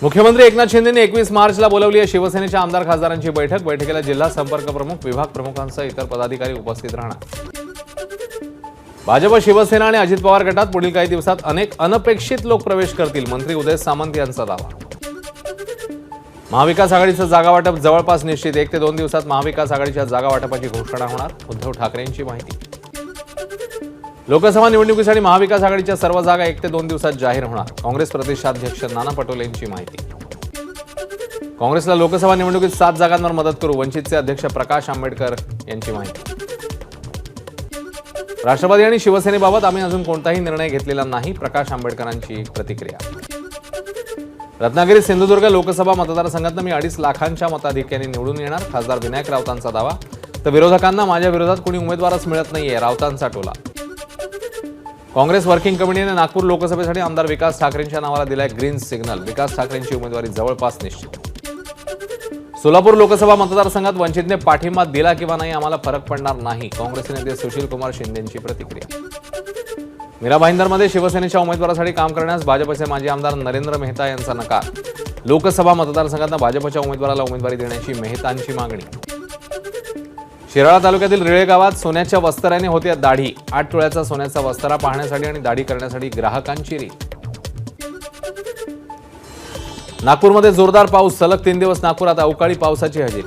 मुख्यमंत्री एकनाथ शिंदेंनी 21 मार्चला बोलावली आहे शिवसेनेच्या आमदार खासदारांची बैठक। बैठकीला जिल्हा संपर्क प्रमुख, विभाग प्रमुखांसह इतर पदाधिकारी उपस्थित राहणार। भाजप, शिवसेना आणि अजित पवार गटात पुढील काही दिवसात अनेक अनपेक्षित लोक प्रवेश करतील, मंत्री उदय सामंत यांचा दावा। महाविकास आघाडीचं जागा वाटप जवळपास निश्चित, 1 ते 2 दिवसात महाविकास आघाडीच्या जागा वाटपाची घोषणा होणार, उद्धव ठाकरेंची माहिती। लोकसभा निवडणुकीसाठी महाविकास आघाडीच्या सर्व जागा 1 ते 2 दिवसात जाहीर होणार, काँग्रेस प्रदेशाध्यक्ष नाना पटोले यांची माहिती। काँग्रेसला लोकसभा निवडणुकीत 7 जागांवर मदत करू, वंचितचे अध्यक्ष प्रकाश आंबेडकर यांची माहिती। राष्ट्रवादी आणि शिवसेनेबाबत आम्ही अजून कोणताही निर्णय घेतलेला नाही, प्रकाश आंबेडकरांची प्रतिक्रिया। रत्नागिरी सिंधुदुर्ग लोकसभा मतदारसंघातून मी 2.5 लाखांच्या मताधिक्याने निवडून येणार, खासदार विनायक राऊतांचा दावा। तर विरोधकांना माझ्या विरोधात कोणी उमेदवारच मिळत नाहीये, राऊतांचा टोला। काँग्रेस वर्किंग कमिटीने नागपूर लोकसभेसाठी आमदार विकास ठाकरेंच्या नावाला दिलाय ग्रीन सिग्नल, विकास ठाकरेंची उमेदवारी जवळपास निश्चित। सोलापूर लोकसभा मतदारसंघात वंचितने पाठिंबा दिला किंवा नाही आम्हाला फरक पडणार नाही, काँग्रेस नेते सुशील कुमार शिंदेंची प्रतिक्रिया। मीरा भाईंदरमध्ये शिवसेनेच्या उमेदवारासाठी काम करण्यास भाजपचे माजी आमदार नरेंद्र मेहता यांचा नकार, लोकसभा मतदारसंघात भाजपच्या उमेदवाराला उमेदवारी देण्याची मेहतांची मागणी। शिराळा तालुक्यातील रिळे गावात सोन्याच्या वस्त्राने होते दाढी, 8 तोळ्याचा सोन्याचा वस्त्रा पाहण्यासाठी आणि दाढी करण्यासाठी ग्राहकांची रीत। नागपूरमध्ये जोरदार पाऊस, सलग 3 दिवस नागपुरात अवकाळी पावसाची हजेरी।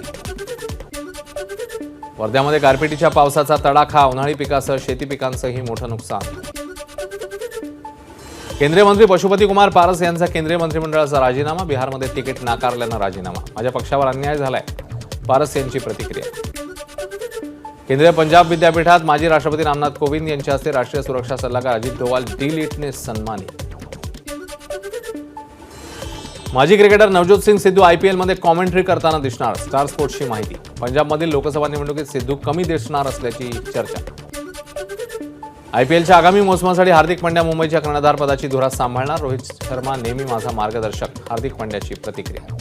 वर्ध्यामध्ये गारपिटीच्या पावसाचा तडाखा, उन्हाळी पिकासह शेती पिकांचंही मोठं नुकसान। केंद्रीय मंत्री पशुपती कुमार पारस यांचा केंद्रीय मंत्रिमंडळाचा राजीनामा, बिहारमध्ये तिकीट नाकारल्यानं राजीनामा, माझ्या पक्षावर अन्याय झालाय, पारस यांची प्रतिक्रिया। केंद्रीय पंजाब विद्यापीठात माजी राष्ट्रपती रामनाथ कोविंद यांच्या हस्ते राष्ट्रीय सुरक्षा सल्लागार अजित डोवाल डी.लिटने सन्मानित। माजी क्रिकेटर नवज्योत सिंग सिद्धू आयपीएलमध्ये कॉमेंट्री करताना दिसणार, स्टार स्पोर्ट्सची माहिती। पंजाबमधील लोकसभा निवडणुकीत सिद्धू कमी दिसणार असल्याची चर्चा। आयपीएलच्या आगामी मोसमासाठी हार्दिक पांड्या मुंबईच्या कर्णधारपदाची धुरा सांभाळणार, रोहित शर्मा नेहमी माझा मार्गदर्शक, हार्दिक पांड्याची प्रतिक्रिया।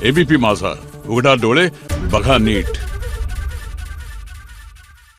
एबीपी माझा, उघडा डोळे बघा नीट।